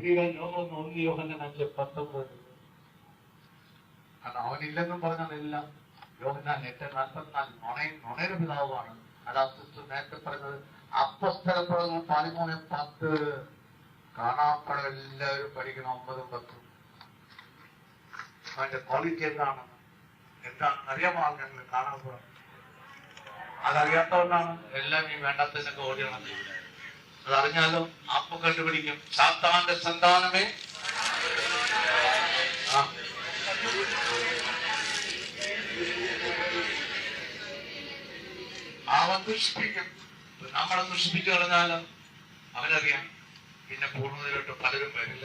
പുതിയ ലോകം 1 യോഹന്നാൻ 5:19. കാരണം അവനില്ലെന്നും പറഞ്ഞതല്ല. യോഹന്നാൻ 8:44 നുണയുടെ പിതാവാണ്. അതാ സിസ്റ്റർ നേരത്തെ പറഞ്ഞത്. അപ്പോസ്തലപ്രവർത്തനം 13:10 കാണാപ്പടം എല്ലാവരും പഠിക്കണം. 9-10 അതിന്റെ ക്വാളിറ്റി എന്താണെന്ന് അറിയാമോ? ആൾക്കാർ കാണാപ്പടം അതറിയാത്തവരാണ് എല്ലാം ഈ വേണ്ടാത്തതിനൊക്കെ ഓടിയാണ്. അതറിഞ്ഞാലും ആപ്പ് കണ്ടുപിടിക്കും. സാത്താന്റെ സന്താനമേ, അവൻ ദുഷിപ്പിക്കും. നമ്മളെ ദുഷിപ്പിച്ചു കളഞ്ഞാലും അവനറിയാം പിന്നെ പൂർണ്ണതയിലോട്ട് പലരും വരില്ല.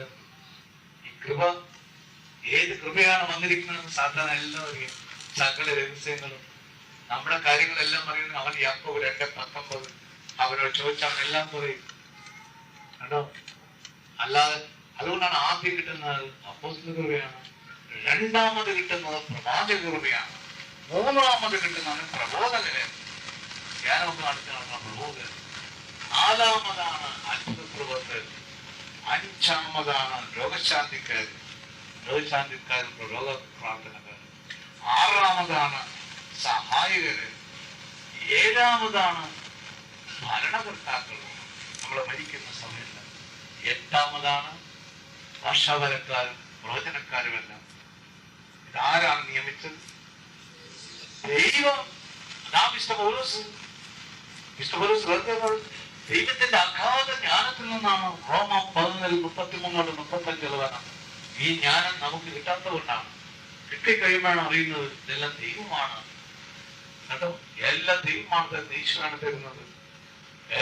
ഈ കൃപ ഏത് കൃപയാണ് വന്നിരിക്കുന്നത് സാത്താൻ എല്ലാം അറിയാം. സകല രഹസ്യങ്ങളും നമ്മുടെ കാര്യങ്ങളെല്ലാം അറിയുന്നത് അവൻ. യാക്കോബ് 2:19 അവനോട് ചോദിച്ചാൽ എല്ലാം പറയും കേട്ടോ. അല്ലാതെ അതുകൊണ്ടാണ് ആദ്യം കിട്ടുന്നത് അപ്പോസ്തല കൃപയാണ്, രണ്ടാമത് കിട്ടുന്നത് പ്രവാചക കൃപയാണ്, മൂന്നാമത് കിട്ടുന്നത് പ്രബോധകന്, ധ്യാനമൊക്കെ നടത്തി നടന്ന പ്രബോധകൻ, നാലാമതാണ് അത്ഭുത പ്രവർത്തകൻ, അഞ്ചാമതാണ് രോഗശാന്തിക്കാരൻ, രോഗ പ്രാർത്ഥനക്കാരൻ, ആറാമതാണ് സഹായകര്, ഏഴാമതാണ് ഭരണകർത്താക്കൾ നമ്മളെ ഭരിക്കുന്ന സമയത്ത്, എട്ടാമതാണ് ഭാഷാപരക്കാരും പ്രവചനക്കാരുമെല്ലാം. ഇതാരാണ് നിയമിച്ചത്? ദൈവം. അതാ ദൈവത്തിന്റെ അഗാധ ജ്ഞാനത്തിൽ നിന്നാണ്. റോമ 11:33-35 ഈ ജ്ഞാനം നമുക്ക് കിട്ടാത്തതുകൊണ്ടാണ്. കിട്ടിക്കഴിയുമ്പോഴാണ് അറിയുന്നത് ഇതെല്ലാം ദൈവമാണ് കേട്ടോ. എല്ലാം ദൈവമാണ്, ഈശോയാണ് തരുന്നത്.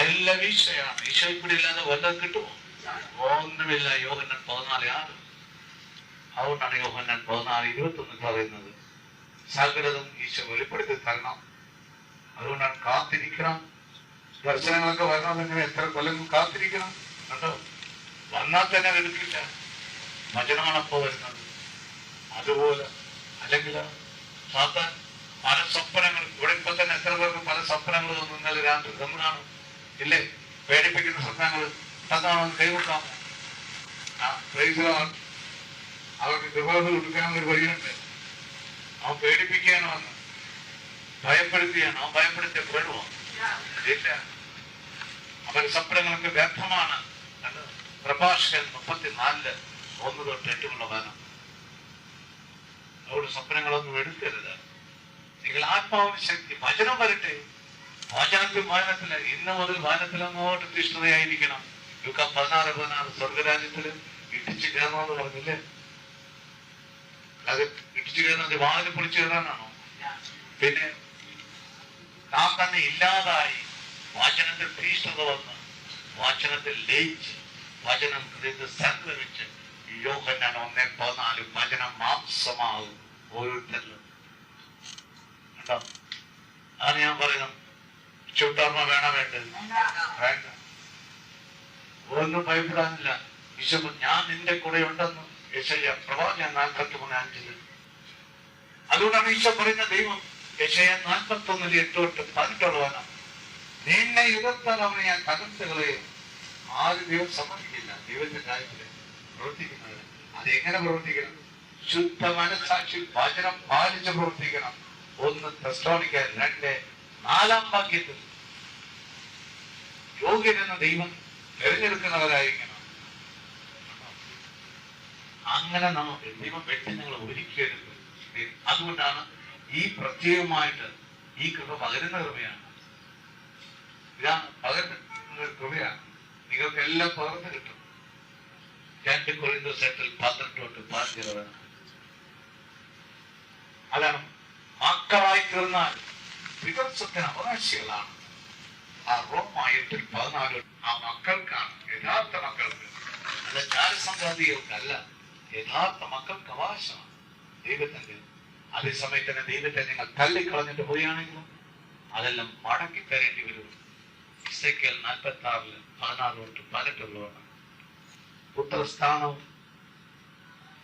എല്ലാം ഈശോയാണ്. ഈശോ ഇവിടെ ഇല്ലാതെ വല്ലതും കിട്ടുമോ? ഒന്നുമില്ല. യോഹന്നാൻ 14:6. അതുകൊണ്ടാണ് യോഹന്നാൻ 14:21 പറയുന്നത് സകലതും ഈശോ വെളിപ്പെടുത്തി തരണം. അതുകൊണ്ടാണ് കാത്തിരിക്കണം. ദർശനങ്ങളൊക്കെ വരണമെങ്കിൽ എത്ര കൊല്ലം കാത്തിരിക്കണം കേട്ടോ. വന്നാൽ തന്നെ എടുക്കില്ല. വചനമാണപ്പോ വരുന്നത്. അതുപോലെ അല്ലെങ്കിൽ സാത്താൻ പല സ്വപ്നങ്ങൾ. ഇവിടെ ഇപ്പൊ തന്നെ എത്ര പേർക്ക് പല സ്വപ്നങ്ങൾ ഇന്നലെ രാത്രി തന്നാണ് ഇല്ലേ? പേടിപ്പിക്കുന്ന സ്വപ്നങ്ങൾ തന്നാണെന്ന് കൈകൊടുക്കാമോ? അവർക്ക് കൃപകൾ കൊടുക്കാനൊരു വഴിയുണ്ട്. അവൻ പേടിപ്പിക്കുകയാണ് വന്ന്, ഭയപ്പെടുത്തിയാണ്. അവൻ ഭയപ്പെടുത്തിയ പെടുമോ? ഇല്ല. അവരുടെ സ്വപ്നങ്ങളൊക്കെ വ്യർത്ഥമാണ്. പ്രഭാഷകൻ 34:1-8 വചനം. അവരുടെ സ്വപ്നങ്ങളൊന്നും എടുക്കരുത്. നിങ്ങൾ ആത്മാവിന് ശക്തി. വചനം വരട്ടെ. വാചനത്തില് ഇന്ന് മുതൽ വാചനത്തിൽ അങ്ങോട്ട് തീഷ്ണതയായിരിക്കണം. ലൂക്കാ 16:16 സ്വർഗരാജ്യത്തില് ഇടിച്ചു കയറണമെന്ന് പറഞ്ഞില്ലേ? അത് ഇടിച്ചു കയറുന്നത് വാതിൽ പൊളിച്ചു കയറാനാണോ? പിന്നെ നാം തന്നെ ഇല്ലാതായി വാചനത്തിൽ തീഷ്ണത വന്ന് വാചനത്തിൽ ലയിച്ച് വചനം ഹൃദയത്തിൽ സംഗ്രഹിച്ച് യോഹന്നാൻ 1:14 വചനം മാംസമാകും ഓരോരുത്തരിലും കേട്ടോ. അതാണ് ഞാൻ പറയുന്നത്. ചുട്ടോർമ്മ വേണം വേണ്ടത് വേണ്ട. ഒന്നും ഭയപ്പെടാനില്ല. ഈശോ ഞാൻ നിന്റെ കൂടെ ഉണ്ടെന്ന് യെശയ്യാ പ്രവാചകൻ 43:5. അതുകൊണ്ടാണ് ഈശോ പറയുന്ന ദൈവം യെശയ്യാ 41:8-18 നിന്നെ എതിർത്താൽ അവനെ ഞാൻ തകർത്തുകളയും. ആരും ദൈവം സമ്മതിക്കില്ല. ദൈവത്തിന്റെ കാര്യത്തില് പ്രവർത്തിക്കുന്നത് അതെങ്ങനെ പ്രവർത്തിക്കണം? ശുദ്ധ മനസ്സാക്ഷി വചനം പാലിച്ച് പ്രവർത്തിക്കണം. 1 തെസ്സലോനിക്കർ 2:4 യോഗ്യരെന്ന ദൈവം തിരഞ്ഞെടുക്കുന്നവരായിരിക്കണം. അങ്ങനെ ദൈവം വ്യക്തി നിങ്ങൾ ഒരുക്കിയെടുക്കും. അതുകൊണ്ടാണ് ഈ പ്രത്യേകമായിട്ട് ഈ കൃപ പകരുന്ന കൃപയാണ്. ഇതാണ് പകരുന്ന കൃപയാണ്. നിങ്ങൾക്ക് എല്ലാം പകർന്നു കിട്ടും. 2 കൊരിന്ത്യർ 8:12-15 അതാണ് മക്കളായി തീർന്നാൽ വികസനത്തിന് അവകാശികളാണ്. ആ റോമ 8:14 ആ മക്കൾക്കാണ്, യഥാർത്ഥ മക്കൾക്ക്. അല്ല ജാരസംഘാതികൾക്കല്ല, യഥാർത്ഥ മക്കൾക്ക് അവകാശമാണ് ദൈവത്തിന്റെ. അതേസമയത്ത് തന്നെ ദൈവത്തെ നിങ്ങൾ തള്ളിക്കളഞ്ഞിട്ട് പോവുകയാണെങ്കിലും അതെല്ലാം മടക്കി തരേണ്ടി വരും. എസെക്കിയേൽ 46:16-18 പുത്രസ്ഥാനവും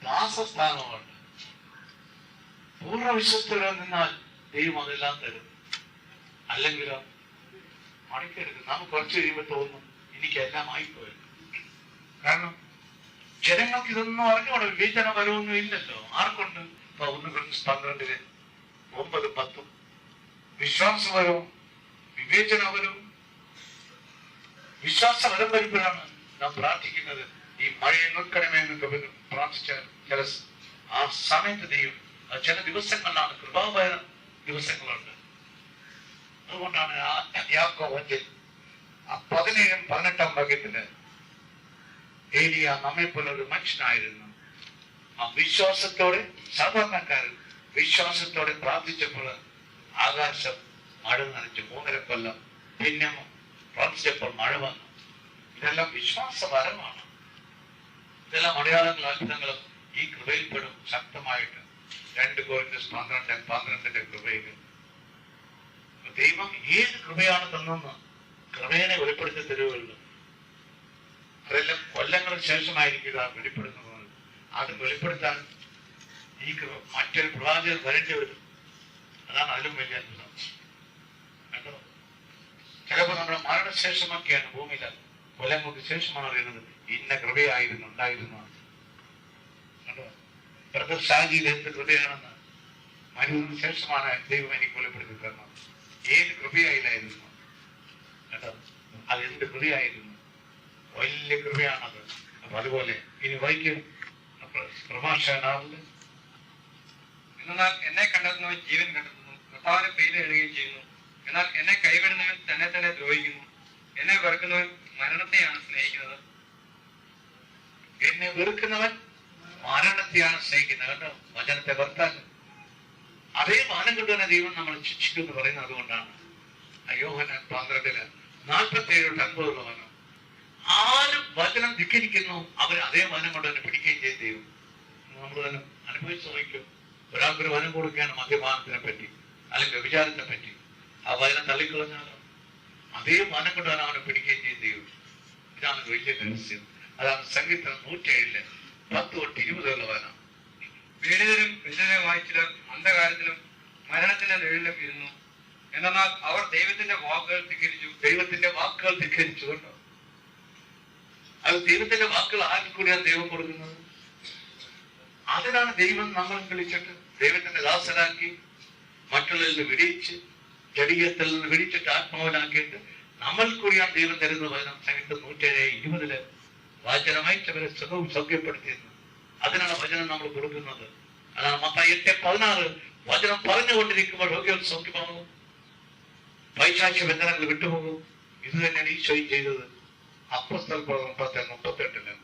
ദാസസ്ഥാനവുമുണ്ട്. പൂർണ്ണ വിശ്വസ്തയോടെ നിന്നാൽ ദൈവം അതെല്ലാം തരും. അല്ലെങ്കിലോ മടക്കിയെടുക്കും. നമുക്ക് കുറച്ച് കഴിയുമ്പോൾ തോന്നും എനിക്കെല്ലാം ആയിപ്പോയി. കാരണം ജനങ്ങൾക്ക് ഇതൊന്നും അറിഞ്ഞൂടെ, വിവേചന പരമൊന്നും ഇല്ലല്ലോ. ആർക്കുണ്ട്? 1 Corinthians 12:9-10 വിശ്വാസപരവും വിവേചനപരവും വിശ്വാസപരം വരുമ്പോഴാണ് നാം പ്രാർത്ഥിക്കുന്നത്. ഈ മഴയെ നിൽക്കണമെന്നൊക്കെ പ്രാർത്ഥിച്ചാൽ ആ സമയത്ത് ദൈവം, ചില ദിവസങ്ങളിലാണ് കൃപാപര ദിവസങ്ങളുണ്ട്. അതുകൊണ്ടാണ് യാക്കോബ് 17-18 ഏലിയ നമ്മെ പോലെ ഒരു മനുഷ്യനായിരുന്നു. ആ വിശ്വാസത്തോടെ, സാധാരണക്കാരൻ വിശ്വാസത്തോടെ പ്രാർത്ഥിച്ചപ്പോൾ ആകാശം മഴ നനച്ചു 3.5 കൊല്ലം. പിന്നെ പ്രാർത്ഥിച്ചപ്പോൾ മഴ വന്നു. ഇതെല്ലാം വിശ്വാസപരമാണ്. ഇതെല്ലാം അടയാളങ്ങളും അത്ഭുതങ്ങളും ഈ കൃപയിൽപ്പെടും ശക്തമായിട്ട്. 2 Corinthians 12:12 കൃപയിൽ ദൈവം ഏത് കൃപയാണ് തന്നെന്ന് കൃപേനെ വെളിപ്പെടുത്തി തരുകയുള്ളൂ. അതെല്ലാം കൊല്ലങ്ങൾക്ക് ശേഷമായിരിക്കുക വെളിപ്പെടുന്നത്. അത് വെളിപ്പെടുത്താൻ ഈ മറ്റൊരു പ്രവാചകൻ വരേണ്ടി വരും. അതാണ് അതിലും വലിയ അത്ഭുതം. കണ്ടോ? ചിലപ്പോൾ നമ്മുടെ മരണശേഷമൊക്കെയാണ്, ഭൂമിയില കൊല്ലങ്ങൾക്ക് ശേഷമാണ് അറിയുന്നത് ഇന്ന കൃപയായിരുന്നു ഉണ്ടായിരുന്നു. കണ്ടോ? ബ്രദർ ഷാജിയിൽ എന്ത് കൃപയാണെന്ന് മരുന്നതിന് ശേഷമാണ് ദൈവം എനിക്ക് വെളിപ്പെടുത്തി തരണം. ഏത് കൃപയായില്ലായിരുന്നു. കേട്ടോ? അത് എന്ത് കൃപയായിരുന്നു, വലിയ കൃപയാണത്. അപ്പൊ അതുപോലെ ഇനി വൈക്കും പ്രഭാഷകനാവില്ല. എന്നാൽ എന്നെ കണ്ടെത്തുന്നവൻ ജീവൻ കണ്ടെത്തുന്നു, കർത്താവിനെ പേര് എഴുതുകയും ചെയ്യുന്നു. എന്നാൽ എന്നെ കൈവിടുന്നവൻ തന്നെ തന്നെ ദ്രോഹിക്കുന്നു. എന്നെ വെറുക്കുന്നവൻ മരണത്തെയാണ് സ്നേഹിക്കുന്നത്. എന്നെ വെറുക്കുന്നവൻ മരണത്തെയാണ് സ്നേഹിക്കുന്നത്. കേട്ടോ? വചനത്തെ വെറുത്താൽ അതേ മാനം കൊണ്ടുതന്നെ ദൈവം നമ്മൾ ശിക്ഷിക്കുമെന്ന് പറയുന്നത്. അതുകൊണ്ടാണ് യോഹന്നാൻ 12:47-50 വചനം. ആരും വചനം ധിക്കരിക്കുന്നു അവർ അതേ വചനം കൊണ്ട് തന്നെ പിടിക്കുകയും ചെയ്ത് ദൈവം. നമ്മൾ തന്നെ അനുഭവിച്ചു നോക്കും. ഒരാൾക്കൊരു വചനം കൊടുക്കുകയാണ് മദ്യപാനത്തിനെ പറ്റി അല്ലെങ്കിൽ വ്യഭിചാരത്തെ പറ്റി, ആ വചനം തള്ളിക്കളഞ്ഞാലോ അതേ വചനം കൊണ്ട് തന്നെ അവനെ പിടിക്കുകയും ചെയ്ത് ദൈവം. ഇതാണ് വലിയ രഹസ്യം. അതാണ് സംഗീതം 107:10-20 വചനം. പീഡിതരും പീഡിതരുമായി ചിലർ അന്ധകാരത്തിലും മരണത്തിന്റെ നിഴലിലും ഇരുന്നു. എന്നാൽ അവർ ദൈവത്തിന്റെ വാക്കുകൾ ധിക്കരിച്ചു. ദൈവത്തിന്റെ വാക്കുകൾ ധിക്കരിച്ചു. കേട്ടോ? അത് ദൈവത്തിന്റെ വാക്കുകൾ ആർക്ക് കൂടിയാണ് ദൈവം കൊടുക്കുന്നത്? അതിനാണ് ദൈവം നമ്മൾ വിളിച്ചിട്ട് ദൈവത്തിന്റെ ദാസനാക്കി മറ്റുള്ളവരിൽ നിന്ന് വിടിയിച്ച് ജഡീയത്തിൽ നിന്ന് വിടിച്ചിട്ട് ആത്മാവിനാക്കിയിട്ട് നമ്മൾ കൂടിയാണ് ദൈവം തരുന്ന വചനം. സംഗീതം 107:20 വചനമയച്ചവരെ സുഖവും സൗഖ്യപ്പെടുത്തിയിരുന്നു. അതിനാണ് വചനം നമ്മൾ കൊടുക്കുന്നത്. അതാണ് മത്തായി 8:16 വചനം പറഞ്ഞുകൊണ്ടിരിക്കുമ്പോൾ രോഗികൾ സൗഖ്യമാകും, പൈശാചിക ബന്ധനങ്ങൾ വിട്ടുപോകും. ഇത് തന്നെയാണ് ഈശോയും ചെയ്തത്. അപ്പോസ്തലപ്രവർത്തനം 10:38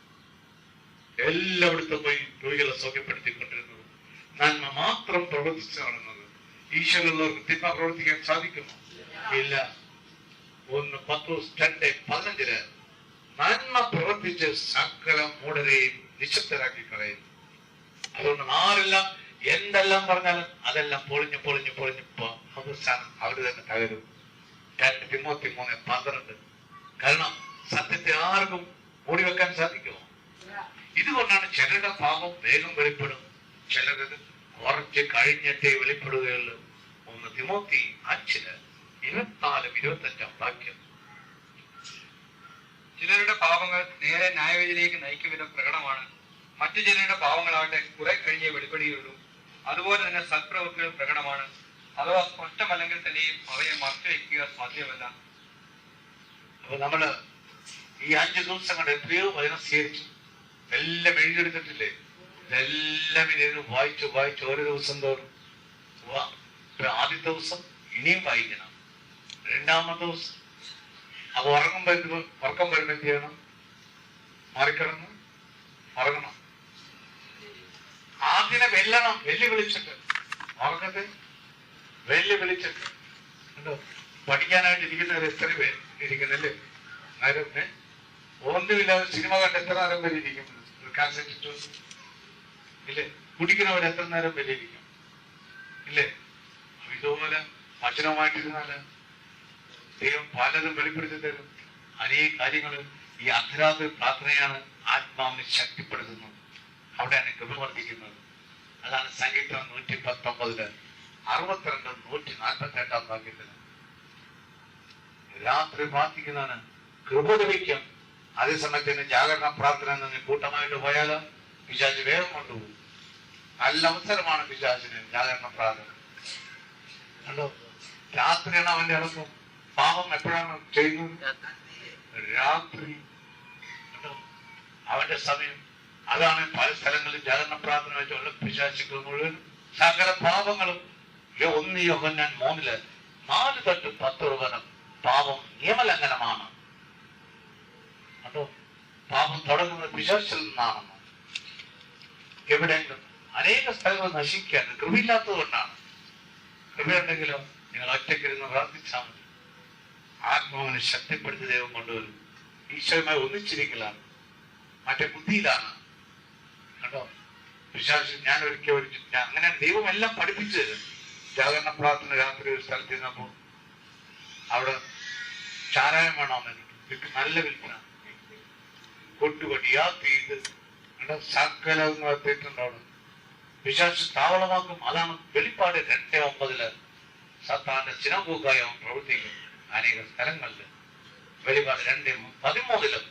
എല്ലായിടത്തും പോയി രോഗികളെ സൗഖ്യപ്പെടുത്തിക്കൊണ്ടിരുന്നത്. നന്മ മാത്രം പ്രവർത്തിച്ചു കാണുന്നത്. ഈശോയുള്ളവർക്ക് തിന്മ പ്രവർത്തിക്കാൻ സാധിക്കുമോ? ഇല്ല. 1 Petrus 2:15 നന്മ പ്രവർത്തിച്ച് സകല മൂഢരെയും നിശബ്ദരാക്കി കളയും. അതുകൊണ്ട് ആരെല്ലാം എന്തെല്ലാം പറഞ്ഞാലും അതെല്ലാം പൊളിഞ്ഞു അവസാനം അവര് തന്നെ തകരും. 2 തിമോത്തി 3:12 കാരണം സത്യത്തെ ആർക്കും മൂടിവെക്കാൻ സാധിക്കുമോ? ഇതുകൊണ്ടാണ് ചിലരുടെ പാപം വേഗം വെളിപ്പെടും, ചിലത് കുറച്ച് കഴിഞ്ഞിട്ടേ വെളിപ്പെടുകയുള്ളൂ. 1 തിമോത്തി 5:24-25 ചിലരുടെ പാപങ്ങൾ നേരെ ന്യായവിധിയിലേക്ക് നയിക്കും വിധം പ്രകടമാണ്. മറ്റു ചിലരുടെ പാവങ്ങളാകട്ടെ കുറെ കഴിഞ്ഞേ വെളിപ്പെടുകയുള്ളൂ. അതുപോലെ തന്നെ സൽപ്രവൃത്തികൾ പ്രകടമാണ്. അഥവാ സ്പഷ്ടമല്ലെങ്കിൽ തന്നെയും അവയെ മറച്ചു വയ്ക്കുക സാധ്യമല്ല. അപ്പൊ നമ്മള് ഈ 5 ദിവസം കൊണ്ട് എത്രയോ വചനം സ്വീകരിച്ചു, എല്ലാം എഴുതിയെടുത്തിട്ടില്ലേ? ഇതെല്ലാം ഇനി വായിച്ചു ഓരോ ദിവസം തോറും. ആദ്യത്തെ ദിവസം ഇനിയും വായിക്കണം. 2ാമത്തെ ദിവസം അപ്പൊ ഉറക്കം വരുമ്പോ എന്ത് ചെയ്യണം? മറിക്കിടന്ന് ഉറങ്ങണം. ആദ്യം വെല്ലുവിളിച്ചിട്ട് ഉറക്കത്തെ വെല്ലുവിളിച്ചിട്ട്. കണ്ടോ? പഠിക്കാനായിട്ട് ഇരിക്കുന്നവർ എത്ര പേര് ഇരിക്കുന്നല്ലേ? നേരം ഒന്നുമില്ലാതെ സിനിമ കണ്ട് എത്ര നേരം വരെ ഇരിക്കും? കാസറ്റ് ഇല്ലേ? കുടിക്കുന്നവർ എത്ര നേരം വരെ ഇരിക്കും? ഇല്ലേ? ഇതുപോലെ വചനമായിട്ടിരുന്നാല് ദൈവം പലതും വെളിപ്പെടുത്തി തരും. അനേക കാര്യങ്ങൾ ഈ അർദ്ധരാത്രി പ്രാർത്ഥനയാണ് ആത്മാവിനെ ശക്തിപ്പെടുത്തുന്നത്. അവിടെയാണ് കൃപ വർദ്ധിക്കുന്നത്. അതാണ് സംഗീതം 119 62 142 വാക്യത്തിന് രാത്രി പ്രാർത്ഥിക്കുന്നതാണ് കൃപ ലഭിക്കും, അതേസമയത്തിന് ജാഗരണ പ്രാർത്ഥന നിന്ന് കൂട്ടമായിട്ട് പോയാലോ പിശാച് വേഗം കൊണ്ടുപോകും. നല്ല അവസരമാണ് പിശാചിന് ജാഗരണ പ്രാർത്ഥന. കണ്ടോ, രാത്രിയാണ് അവന്റെ ഇറക്കം. പാപം എപ്പോഴാണ് ചെയ്യുന്നത്? രാത്രി. കണ്ടോ, അവന്റെ സമയം അതാണ്. പല സ്ഥലങ്ങളിൽ ജാഗരണ പ്രാർത്ഥന വെച്ചുള്ള പിശാചുക്കൾ മുഴുവൻ സകല പാപങ്ങളും 1 യോഹന്നാൻ 3 4-10 പാപം നിയമലംഘനമാണ്. അതോ പാപം തുടങ്ങുന്നത് പിശാചിൽ നിന്നാണെന്ന്. എവിടെയെങ്കിലും അനേക സ്ഥലങ്ങൾ നശിക്കാൻ കൃപയില്ലാത്തത് കൊണ്ടാണ്. കൃപയുണ്ടെങ്കിലോ നിങ്ങൾ ഒറ്റയ്ക്കിരുന്ന് പ്രാർത്ഥിച്ചാൽ മതി. ആത്മാവിനെ ശക്തിപ്പെടുത്തി ദൈവം കൊണ്ടുവരും. ഈശോയുമായി ഒന്നിച്ചിരിക്കലാണ്, മറ്റേ ബുദ്ധിയിലാണ്. കണ്ടോ, പിശാച് ഞാൻ ഒരിക്കൽ അങ്ങനെ ദൈവം എല്ലാം പഠിപ്പിച്ചു തരും. ജാഗരണ പ്രാർത്ഥന രാത്രി ഒരു സ്ഥലത്ത് ഇരുന്നപ്പോ അവിടെ ചാരായം വേണമെന്ന് നല്ല വിൽപ്പന കൊട്ടുകൊടിയാത്തി സകലവും എത്തിയിട്ടുണ്ട്. അവിടെ പിശാച് താവളമാക്കും. അതാണ് വെളിപ്പാട് 2:9 സത്താന്റെ സിനഗോഗായി അവൻ പ്രവർത്തിക്കും അനേക സ്ഥലങ്ങളിൽ. വെളിപ്പാട് 2:13